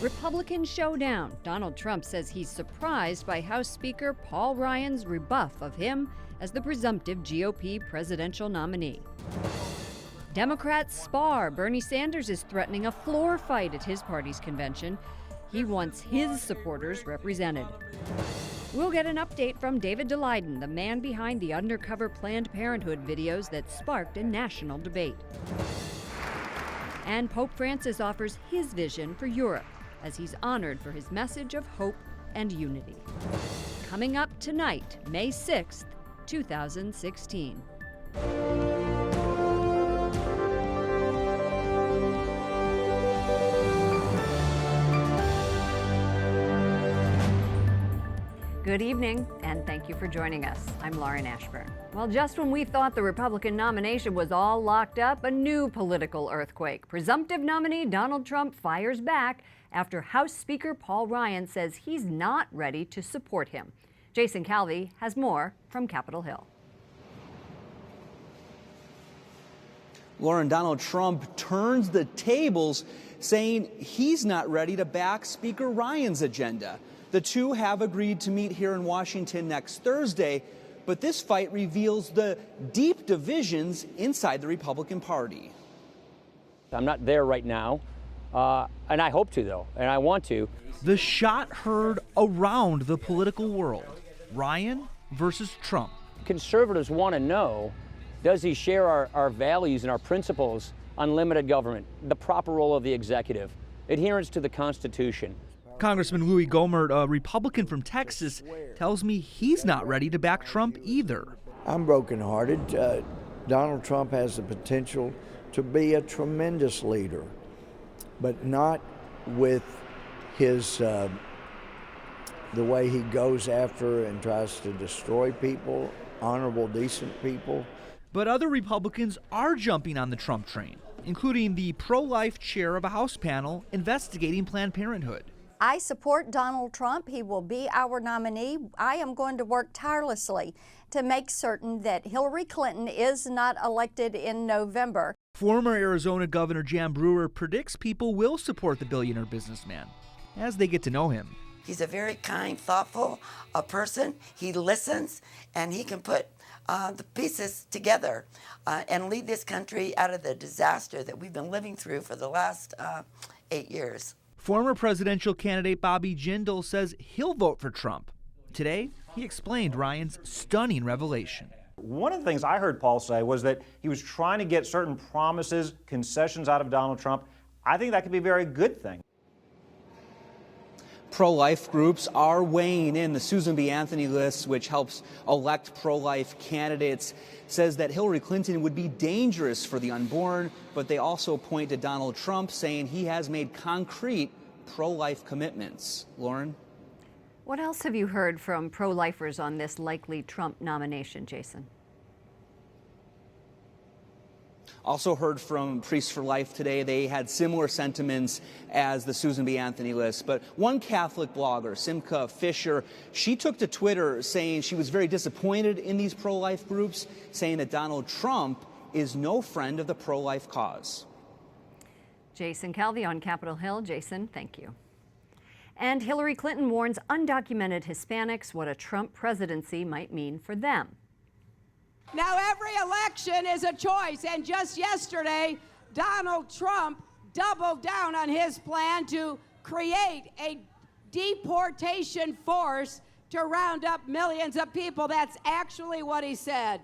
Republican showdown. Donald Trump says he's surprised by House Speaker Paul Ryan's rebuff of him as the presumptive GOP presidential nominee. Democrats spar. Bernie Sanders is threatening a floor fight at his party's convention. He wants his supporters represented. We'll get an update from David Daleiden, the man behind the undercover Planned Parenthood videos that sparked a national debate. And Pope Francis offers his vision for Europe as he's honored for his message of hope and unity. Coming up tonight, May 6th, 2016. Good evening, and thank you for joining us. I'm Lauren Ashburn. Well, just when we thought the Republican nomination was all locked up, a new political earthquake. Presumptive nominee Donald Trump fires back after House Speaker Paul Ryan says he's not ready to support him. Jason Calvi has more from Capitol Hill. Lauren, Donald Trump turns the tables, saying he's not ready to back Speaker Ryan's agenda. The two have agreed to meet here in Washington next Thursday, but this fight reveals the deep divisions inside the Republican Party. I'm not there right now, and I hope to, though, and I want to. The shot heard around the political world. Ryan versus Trump. Conservatives want to know, does he share our values and our principles on limited government, the proper role of the executive, adherence to the Constitution? Congressman Louis Gohmert, a Republican from Texas, tells me he's not ready to back Trump either. I'm brokenhearted. Donald Trump has the potential to be a tremendous leader, but not with his the way he goes after and tries to destroy people, honorable, decent people. But other Republicans are jumping on the Trump train, including the pro-life chair of a House panel investigating Planned Parenthood. I support Donald Trump. He will be our nominee. I am going to work tirelessly to make certain that Hillary Clinton is not elected in November. Former Arizona Governor Jan Brewer predicts people will support the billionaire businessman as they get to know him. He's a very kind, thoughtful person. He listens, and he can put the pieces together and lead this country out of the disaster that we've been living through for the last 8 years. Former presidential candidate Bobby Jindal says he'll vote for Trump. Today, he explained Ryan's stunning revelation. One of the things I heard Paul say was that he was trying to get certain promises, concessions out of Donald Trump. I think that could be a very good thing. Pro-life groups are weighing in. The Susan B. Anthony list, which helps elect pro-life candidates, says that Hillary Clinton would be dangerous for the unborn, but they also point to Donald Trump, saying he has made concrete pro-life commitments. Lauren? What else have you heard from pro-lifers on this likely Trump nomination, Jason? Also heard from Priests for Life today. They had similar sentiments as the Susan B. Anthony list. But one Catholic blogger, Simca Fisher, she took to Twitter saying she was very disappointed in these pro-life groups, saying that Donald Trump is no friend of the pro-life cause. Jason Calvi on Capitol Hill. Jason, thank you. And Hillary Clinton warns undocumented Hispanics what a Trump presidency might mean for them. Now, every election is a choice, and just yesterday, Donald Trump doubled down on his plan to create a deportation force to round up millions of people. That's actually what he said.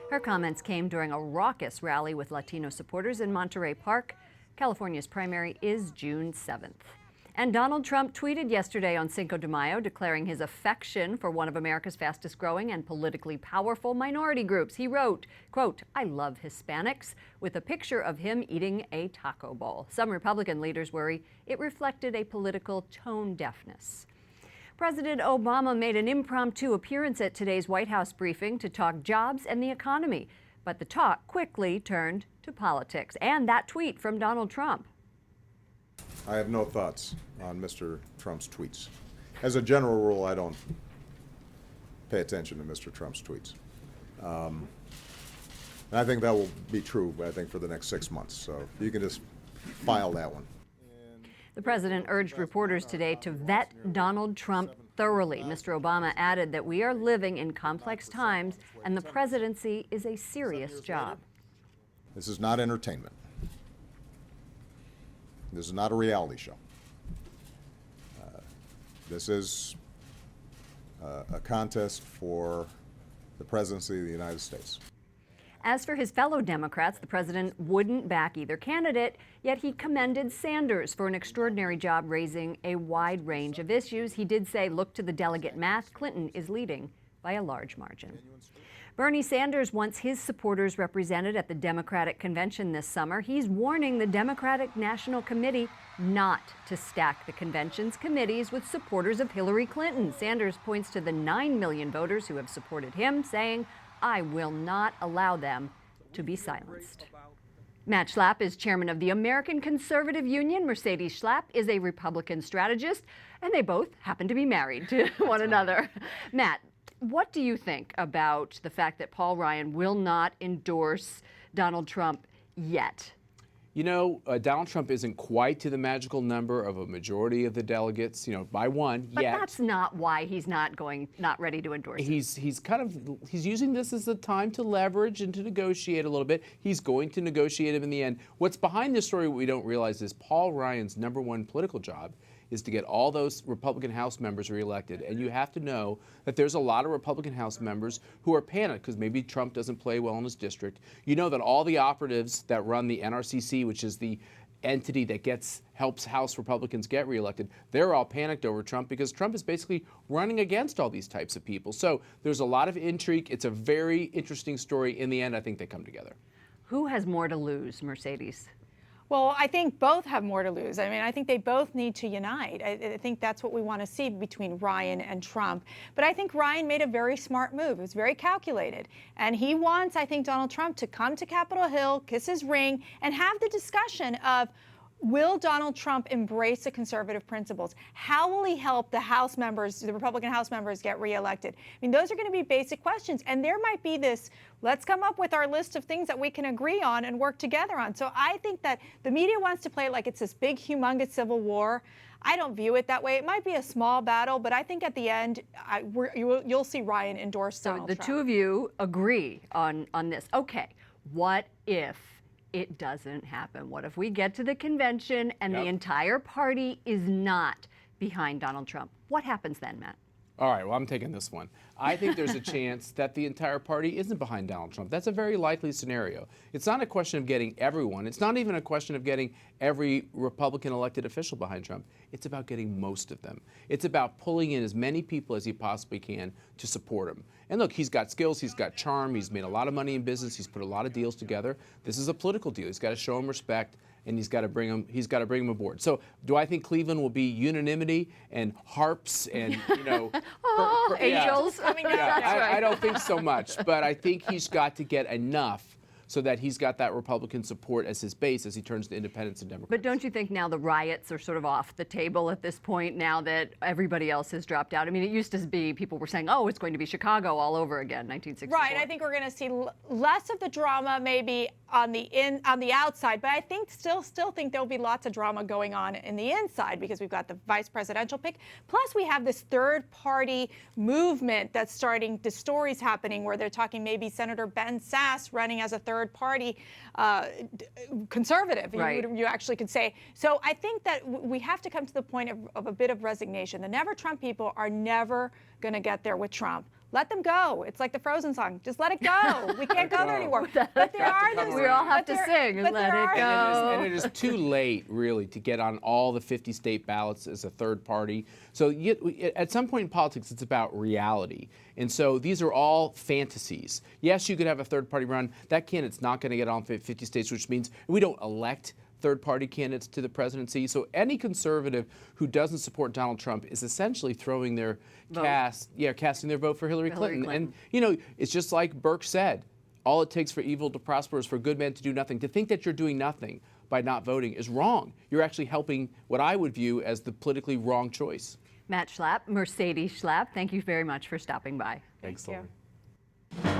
Her comments came during a raucous rally with Latino supporters in Monterey Park. California's primary is June 7th. And Donald Trump tweeted yesterday on Cinco de Mayo, declaring his affection for one of America's fastest growing and politically powerful minority groups. He wrote, quote, "I love Hispanics," with a picture of him eating a taco bowl. Some Republican leaders worry it reflected a political tone deafness. President Obama made an impromptu appearance at today's White House briefing to talk jobs and the economy. But the talk quickly turned to politics and that tweet from Donald Trump. I have no thoughts on Mr. Trump's tweets. As a general rule, I don't pay attention to Mr. Trump's tweets. And I think that will be true, I think, for the next 6 months. So you can just file that one. The president urged reporters today to vet Donald Trump thoroughly. Mr. Obama added that we are living in complex times and the presidency is a serious job. This is not entertainment. This is not a reality show. This is a contest for the presidency of the United States. As for his fellow Democrats, the president wouldn't back either candidate, yet he commended Sanders for an extraordinary job raising a wide range of issues. He did say, look to the delegate math, Clinton is leading by a large margin. Bernie Sanders wants his supporters represented at the Democratic convention this summer. He's warning the Democratic National Committee not to stack the convention's committees with supporters of Hillary Clinton. Sanders points to the 9 million voters who have supported him, saying, I will not allow them to be silenced. Matt Schlapp is chairman of the American Conservative Union. Mercedes Schlapp is a Republican strategist, and they both happen to be married to one another. Matt, what do you think about the fact that Paul Ryan will not endorse Donald Trump yet? You know, Donald Trump isn't quite to the magical number of a majority of the delegates, by one but yet. But that's not why he's not ready to endorse it. He's using this as a time to leverage and to negotiate a little bit. He's going to negotiate him in the end. What's behind this story, what we don't realize, is Paul Ryan's #1 political job is to get all those Republican House members reelected. And you have to know that there's a lot of Republican House members who are panicked because maybe Trump doesn't play well in his district. You know that all the operatives that run the NRCC, which is the entity that helps House Republicans get reelected, they're all panicked over Trump because Trump is basically running against all these types of people. So there's a lot of intrigue. It's a very interesting story. In the end, I think they come together. Who has more to lose, Mercedes? Well, I think both have more to lose. I mean, I think they both need to unite. I think that's what we want to see between Ryan and Trump. But I think Ryan made a very smart move. It was very calculated. And he wants, I think, Donald Trump to come to Capitol Hill, kiss his ring, and have the discussion of, will Donald Trump embrace the conservative principles? How will he help the House members, the Republican House members, get reelected? I mean, those are going to be basic questions. And there might be this, let's come up with our list of things that we can agree on and work together on. So I think that the media wants to play it like it's this big, humongous civil war. I don't view it that way. It might be a small battle, but I think at the end, you'll see Ryan endorse Donald Trump. So the two of you agree on this. Okay, what if it doesn't happen? What if we get to the convention and the entire party is not behind Donald Trump? What happens then, Matt? All right, well, I'm taking this one. I think there's a chance that the entire party isn't behind Donald Trump. That's a very likely scenario. It's not a question of getting everyone. It's not even a question of getting every Republican elected official behind Trump. It's about getting most of them. It's about pulling in as many people as he possibly can to support him. And look, he's got skills, he's got charm, he's made a lot of money in business, he's put a lot of deals together. This is a political deal. He's got to show him respect, and he's got to bring him aboard. So do I think Cleveland will be unanimity and harps and angels? I don't think so much, but I think he's got to get enough so that he's got that Republican support as his base as he turns to independents and Democrats. But don't you think now the riots are sort of off the table at this point now that everybody else has dropped out? I mean, it used to be people were saying, oh, it's going to be Chicago all over again, 1964. Right. I think we're going to see less of the drama maybe on the outside, but I think still think there'll be lots of drama going on in the inside because we've got the vice presidential pick. Plus, we have this third party movement that's starting. The stories happening where they're talking maybe Senator Ben Sasse running as a third party conservative, right. you actually could say. So I think that we have to come to the point of a bit of resignation. The Never Trump people are never going to get there with Trump. Let them go. It's like the Frozen song. Just let it go. We can't go there anymore. But there are those. We all have to sing. Let it go. And it is too late, really, to get on all the 50 state ballots as a third party. So at some point in politics, it's about reality. And so these are all fantasies. Yes, you could have a third party run. That candidate's not going to get on 50 states, which means we don't elect third-party candidates to the presidency. So any conservative who doesn't support Donald Trump is essentially throwing their casting their vote for Hillary Clinton. And, it's just like Burke said, all it takes for evil to prosper is for good men to do nothing. To think that you're doing nothing by not voting is wrong. You're actually helping what I would view as the politically wrong choice. Matt Schlapp, Mercedes Schlapp, thank you very much for stopping by. Thanks, Thank Lauren. you.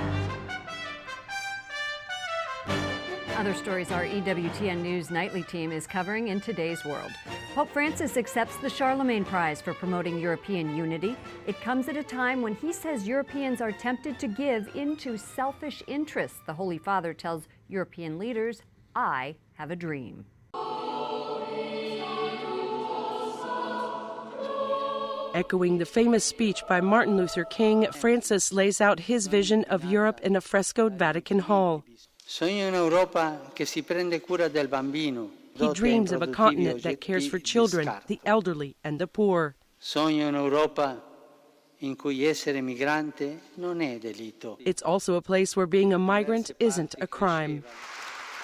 Other stories our EWTN News Nightly team is covering in today's world. Pope Francis accepts the Charlemagne Prize for promoting European unity. It comes at a time when he says Europeans are tempted to give into selfish interests. The Holy Father tells European leaders, "I have a dream." Echoing the famous speech by Martin Luther King, Francis lays out his vision of Europe in a frescoed Vatican Hall. He dreams of a continent that cares for children, the elderly, and the poor. It's also a place where being a migrant isn't a crime.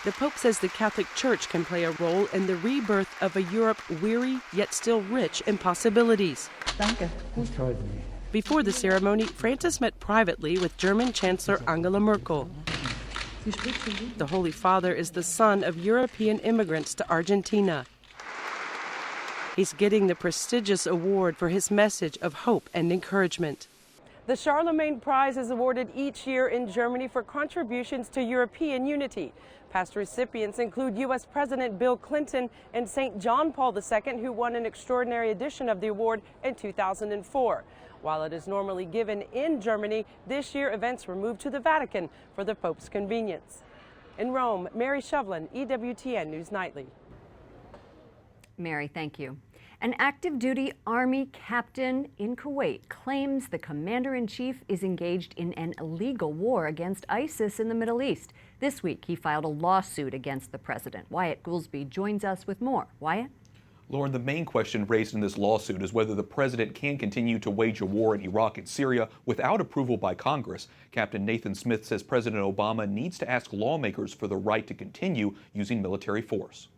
The Pope says the Catholic Church can play a role in the rebirth of a Europe weary yet still rich in possibilities. Before the ceremony, Francis met privately with German Chancellor Angela Merkel. The Holy Father is the son of European immigrants to Argentina. He's getting the prestigious award for his message of hope and encouragement. The Charlemagne Prize is awarded each year in Germany for contributions to European unity. Past recipients include U.S. President Bill Clinton and St. John Paul II, who won an extraordinary edition of the award in 2004. While it is normally given in Germany, this year events were moved to the Vatican for the Pope's convenience. In Rome, Mary Shovlin, EWTN News Nightly. Mary, thank you. An active duty Army captain in Kuwait claims the commander-in-chief is engaged in an illegal war against ISIS in the Middle East. This week, he filed a lawsuit against the president. Wyatt Goolsby joins us with more. Wyatt? Lauren, the main question raised in this lawsuit is whether the president can continue to wage a war in Iraq and Syria without approval by Congress. Captain Nathan Smith says President Obama needs to ask lawmakers for the right to continue using military force.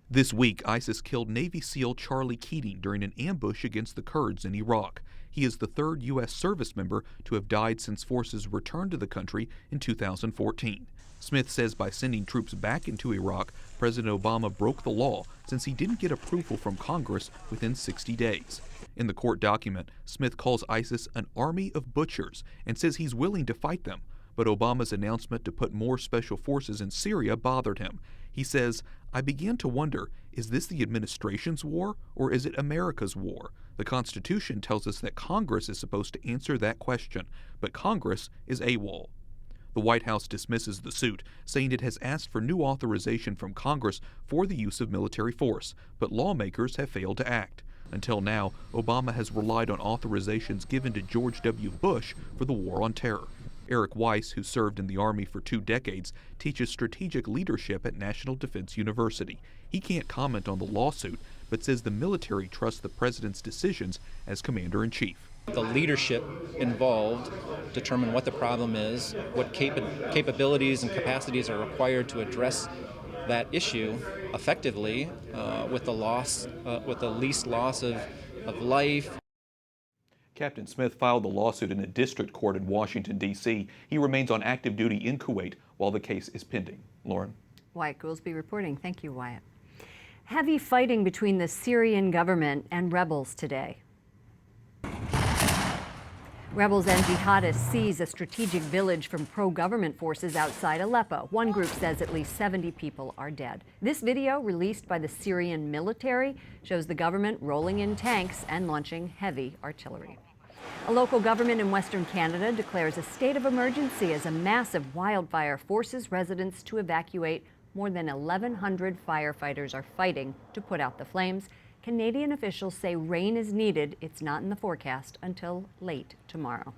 This week, ISIS killed Navy SEAL Charlie Keating during an ambush against the Kurds in Iraq. He is the third U.S. service member to have died since forces returned to the country in 2014. Smith says by sending troops back into Iraq, President Obama broke the law since he didn't get approval from Congress within 60 days. In the court document, Smith calls ISIS an army of butchers and says he's willing to fight them. But Obama's announcement to put more special forces in Syria bothered him. He says, "I began to wonder, is this the administration's war or is it America's war? The Constitution tells us that Congress is supposed to answer that question, but Congress is AWOL." The White House dismisses the suit, saying it has asked for new authorization from Congress for the use of military force, but lawmakers have failed to act. Until now, Obama has relied on authorizations given to George W. Bush for the war on terror. Eric Weiss, who served in the Army for 2 decades, teaches strategic leadership at National Defense University. He can't comment on the lawsuit, but says the military trusts the president's decisions as commander-in-chief. The leadership involved determine what the problem is, what capabilities and capacities are required to address that issue effectively with the least loss of life. Captain Smith filed the lawsuit in a district court in Washington, D.C. He remains on active duty in Kuwait while the case is pending. Lauren? Wyatt Goolsby reporting. Thank you, Wyatt. Heavy fighting between the Syrian government and rebels today. Rebels and jihadists seize a strategic village from pro-government forces outside Aleppo. One group says at least 70 people are dead. This video, released by the Syrian military, shows the government rolling in tanks and launching heavy artillery. A local government in Western Canada declares a state of emergency as a massive wildfire forces residents to evacuate. More than 1,100 firefighters are fighting to put out the flames. Canadian officials say rain is needed. It's not in the forecast until late tomorrow.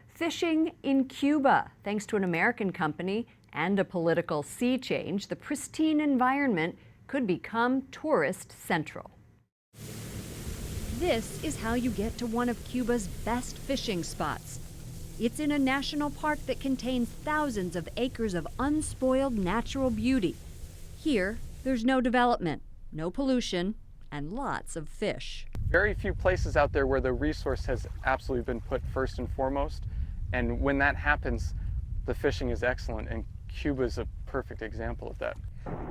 Fishing in Cuba. Thanks to an American company and a political sea change, the pristine environment could become tourist central. This is how you get to one of Cuba's best fishing spots. It's in a national park that contains thousands of acres of unspoiled natural beauty. Here, there's no development, no pollution, and lots of fish. Very few places out there where the resource has absolutely been put first and foremost. And when that happens, the fishing is excellent, and Cuba is a perfect example of that.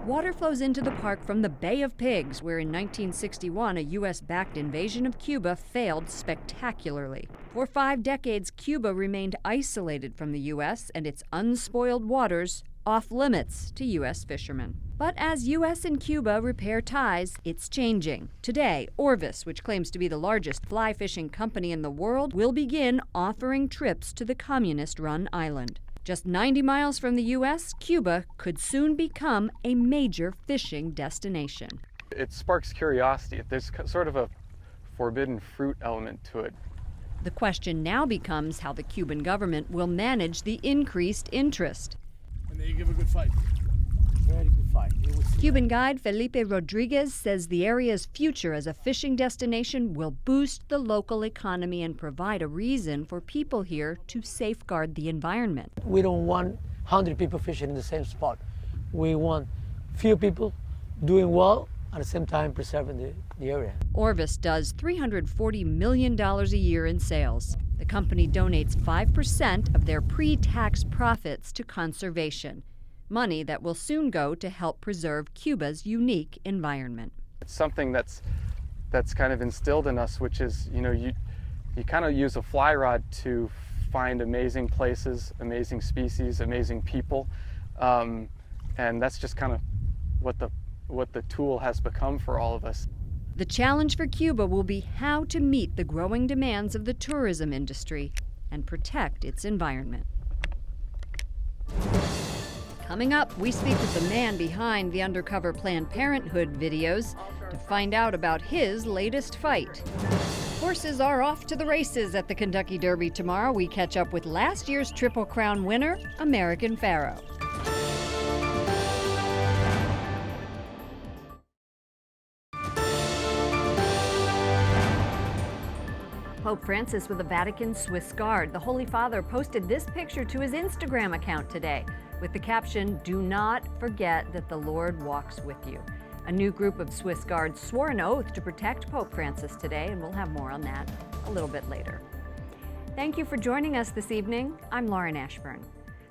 Water flows into the park from the Bay of Pigs, where in 1961 a U.S.-backed invasion of Cuba failed spectacularly. For 5 decades, Cuba remained isolated from the U.S., and its unspoiled waters off limits to U.S. fishermen. But as U.S. and Cuba repair ties, it's changing. Today, Orvis, which claims to be the largest fly fishing company in the world, will begin offering trips to the communist-run island. Just 90 miles from the U.S., Cuba could soon become a major fishing destination. It sparks curiosity. There's sort of a forbidden fruit element to it. The question now becomes how the Cuban government will manage the increased interest. And they give a good fight. Very good fight. Cuban guide Felipe Rodriguez says the area's future as a fishing destination will boost the local economy and provide a reason for people here to safeguard the environment. We don't want 100 people fishing in the same spot. We want few people doing well, at the same time preserving the area. Orvis does $340 million a year in sales. The company donates 5% of their pre-tax profits to conservation, money that will soon go to help preserve Cuba's unique environment. It's something that's kind of instilled in us, which is, you kind of use a fly rod to find amazing places, amazing species, amazing people, and that's just kind of what the tool has become for all of us. The challenge for Cuba will be how to meet the growing demands of the tourism industry and protect its environment. Coming up, we speak with the man behind the undercover Planned Parenthood videos to find out about his latest fight. Horses are off to the races at the Kentucky Derby tomorrow. We catch up with last year's Triple Crown winner, American Pharoah. Pope Francis with a Vatican Swiss Guard. The Holy Father posted this picture to his Instagram account today with the caption, "Do not forget that the Lord walks with you." A new group of Swiss Guards swore an oath to protect Pope Francis today, and we'll have more on that a little bit later. Thank you for joining us this evening. I'm Lauren Ashburn.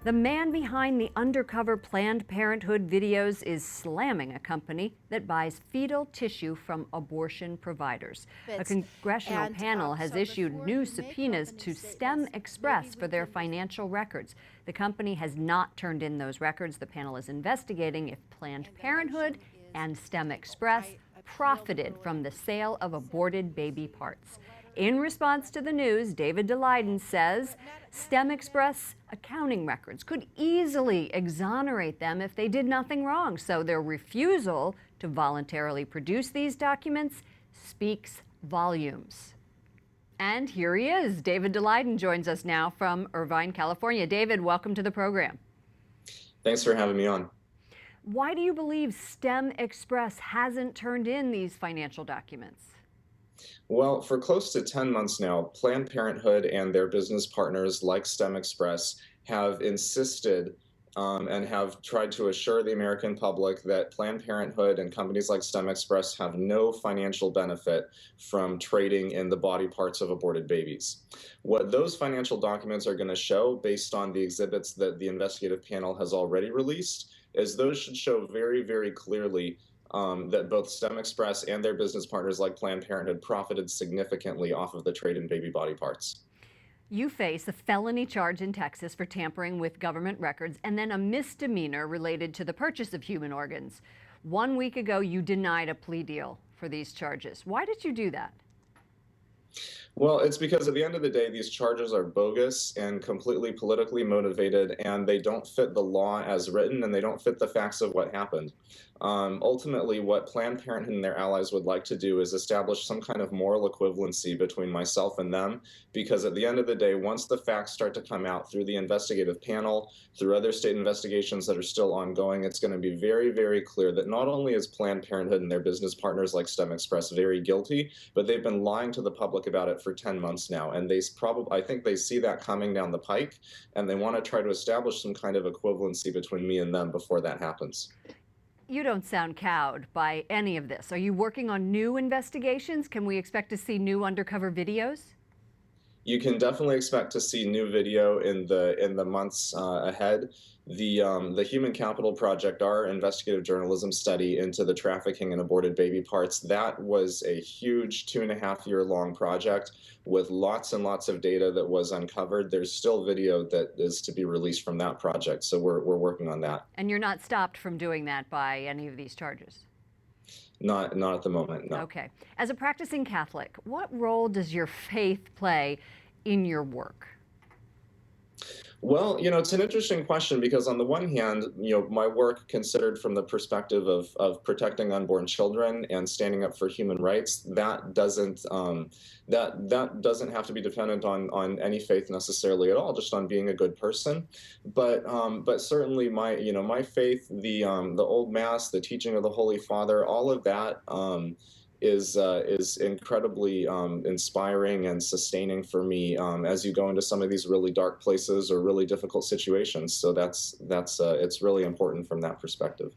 The man behind the undercover Planned Parenthood videos is slamming a company that buys fetal tissue from abortion providers. A congressional panel has issued new subpoenas to STEM Express for their financial records. The company has not turned in those records. The panel is investigating if Planned Parenthood and STEM Express profited from the sale of aborted baby parts. In response to the news, David Daleiden says STEM Express accounting records could easily exonerate them if they did nothing wrong. So their refusal to voluntarily produce these documents speaks volumes. And here he is. David Daleiden joins us now from Irvine, California. David, welcome to the program. Thanks for having me on. Why do you believe STEM Express hasn't turned in these financial documents? Well, for close to 10 months now, Planned Parenthood and their business partners like STEM Express have insisted and have tried to assure the American public that Planned Parenthood and companies like STEM Express have no financial benefit from trading in the body parts of aborted babies. What those financial documents are going to show, based on the exhibits that the investigative panel has already released, is those should show very, very clearly that both STEM Express and their business partners like Planned Parenthood profited significantly off of the trade in baby body parts. You face a felony charge in Texas for tampering with government records and then a misdemeanor related to the purchase of human organs. 1 week ago, you denied a plea deal for these charges. Why did you do that? Well, it's because at the end of the day, these charges are bogus and completely politically motivated, and they don't fit the law as written, and they don't fit the facts of what happened. Ultimately, what Planned Parenthood and their allies would like to do is establish some kind of moral equivalency between myself and them, because at the end of the day, once the facts start to come out through the investigative panel, through other state investigations that are still ongoing, it's going to be very, very clear that not only is Planned Parenthood and their business partners like STEM Express very guilty, but they've been lying to the public about it for 10 months now, and I think they see that coming down the pike, and they want to try to establish some kind of equivalency between me and them before that happens. You don't sound cowed by any of this. Are you working on new investigations? Can we expect to see new undercover videos? You can definitely expect to see new video in the months ahead. The Human Capital Project, our investigative journalism study into the trafficking in aborted baby parts, that was a huge 2.5-year long project with lots and lots of data that was uncovered. There's still video that is to be released from that project, so we're working on that. And you're not stopped from doing that by any of these charges? Not at the moment, no. Okay. As a practicing Catholic, what role does your faith play in your work? Well, it's an interesting question because on the one hand, my work considered from the perspective of protecting unborn children and standing up for human rights, that doesn't that doesn't have to be dependent on any faith necessarily at all, just on being a good person. But certainly my faith, the old mass, the teaching of the Holy Father, all of that is incredibly inspiring and sustaining for me as you go into some of these really dark places or really difficult situations. So it's really important from that perspective.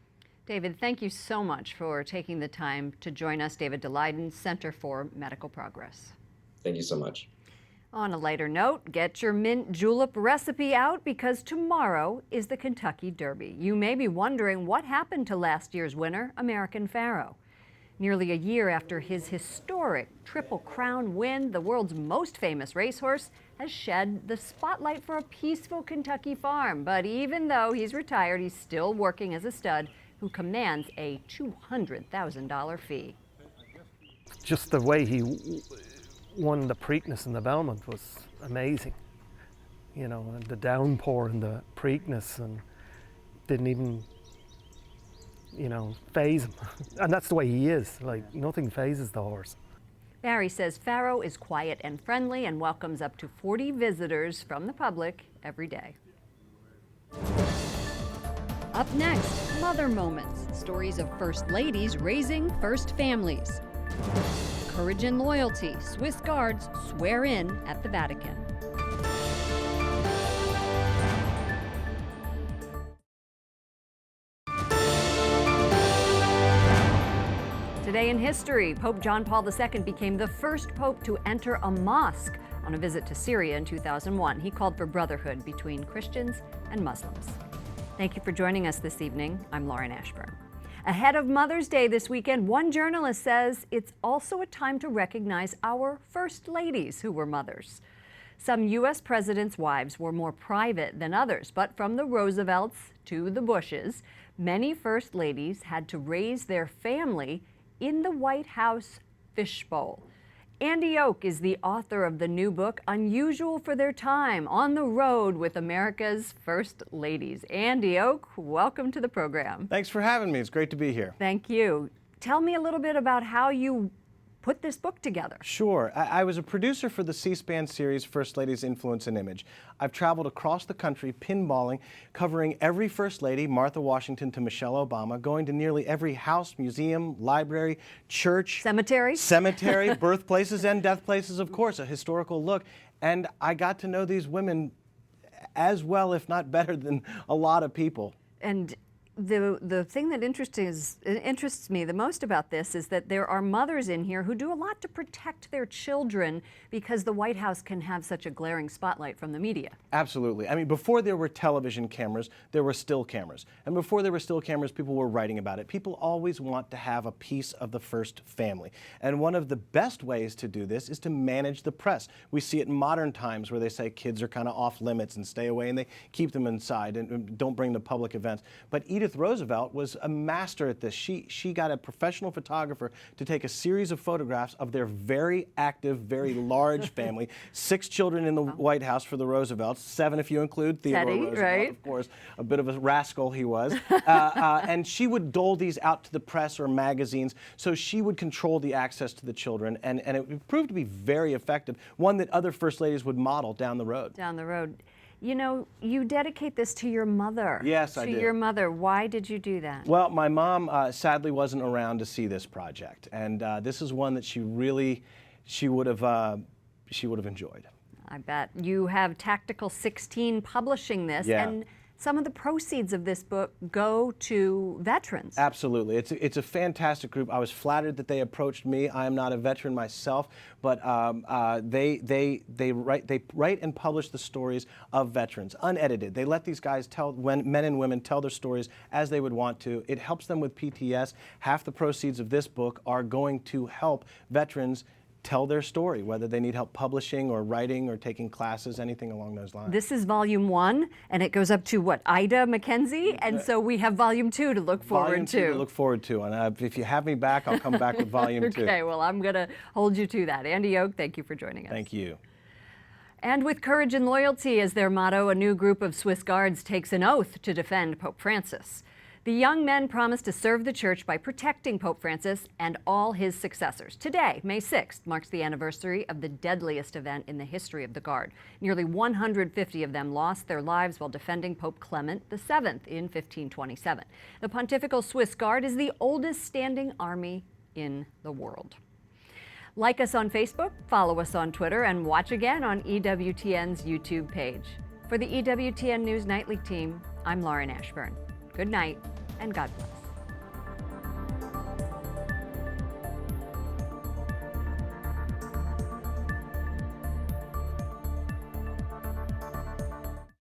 David, thank you so much for taking the time to join us. David Daleiden, Center for Medical Progress. Thank you so much. On a lighter note, get your mint julep recipe out because tomorrow is the Kentucky Derby. You may be wondering what happened to last year's winner, American Pharoah. Nearly a year after his historic Triple Crown win, the world's most famous racehorse has shed the spotlight for a peaceful Kentucky farm. But even though he's retired, he's still working as a stud who commands a $200,000 fee. Just the way he won the Preakness and the Belmont was amazing. The downpour and the Preakness, and didn't even phase him. And that's the way he is. Like, nothing phases the horse. Barry says Pharoah is quiet and friendly and welcomes up to 40 visitors from the public every day. Up next, mother moments. Stories of first ladies raising first families. Courage and loyalty. Swiss guards swear in at the Vatican. Today in history, Pope John Paul II became the first pope to enter a mosque on a visit to Syria in 2001. He called for brotherhood between Christians and Muslims. Thank you for joining us this evening. I'm Lauren Ashburn. Ahead of Mother's Day this weekend, one journalist says it's also a time to recognize our first ladies who were mothers. Some U.S. presidents' wives were more private than others, but from the Roosevelts to the Bushes, many first ladies had to raise their family in the White House fishbowl. Andy Oak is the author of the new book, Unusual for Their Time, On the Road with America's First Ladies. Andy Oak, welcome to the program. Thanks for having me. It's great to be here. Thank you. Tell me a little bit about how you put this book together. Sure. I was a producer for the C-SPAN series First Ladies Influence and Image. I've traveled across the country pinballing, covering every First Lady, Martha Washington to Michelle Obama, going to nearly every house, museum, library, church, cemetery, birthplaces and death places, of course, a historical look. And I got to know these women as well, if not better, than a lot of people. And the thing that interests me the most about this is that there are mothers in here who do a lot to protect their children because the White House can have such a glaring spotlight from the media. Absolutely. I mean, before there were television cameras, there were still cameras. And before there were still cameras, people were writing about it. People always want to have a piece of the first family. And one of the best ways to do this is to manage the press. We see it in modern times where they say kids are kind of off limits and stay away, and they keep them inside and don't bring them to public events. But Edith Roosevelt was a master at this. She got a professional photographer to take a series of photographs of their very active, very large family. 6 children in the White House for the Roosevelts, 7 if you include Theodore Roosevelt, right? Of course, a bit of a rascal he was. And she would dole these out to the press or magazines, so she would control the access to the children, and it proved to be very effective, one that other first ladies would model down the road. Down the road. You know, you dedicate this to your mother. Yes, I did. To your mother. Why did you do that? Well, my mom sadly wasn't around to see this project, and this is one that she would have enjoyed. I bet. You have Tactical 16 publishing this, Yeah. and some of the proceeds of this book go to veterans. Absolutely. It's a fantastic group. I was flattered that they approached me. I am not a veteran myself, but they write and publish the stories of veterans, unedited. They let these guys men and women tell their stories as they would want to. It helps them with PTS. Half the proceeds of this book are going to help veterans tell their story, whether they need help publishing or writing or taking classes, anything along those lines. This is volume 1, and it goes up to, what, Ida McKenzie? And so we have volume 2 to look forward to. To look forward to. And if you have me back, I'll come back with volume 2. Okay, well, I'm going to hold you to that. Andy Oak, thank you for joining us. Thank you. And with courage and loyalty as their motto, a new group of Swiss Guards takes an oath to defend Pope Francis. The young men promise to serve the church by protecting Pope Francis and all his successors. Today, May 6th, marks the anniversary of the deadliest event in the history of the Guard. Nearly 150 of them lost their lives while defending Pope Clement VII in 1527. The Pontifical Swiss Guard is the oldest standing army in the world. Like us on Facebook, follow us on Twitter, and watch again on EWTN's YouTube page. For the EWTN News Nightly team, I'm Lauren Ashburn. Good night, and God bless.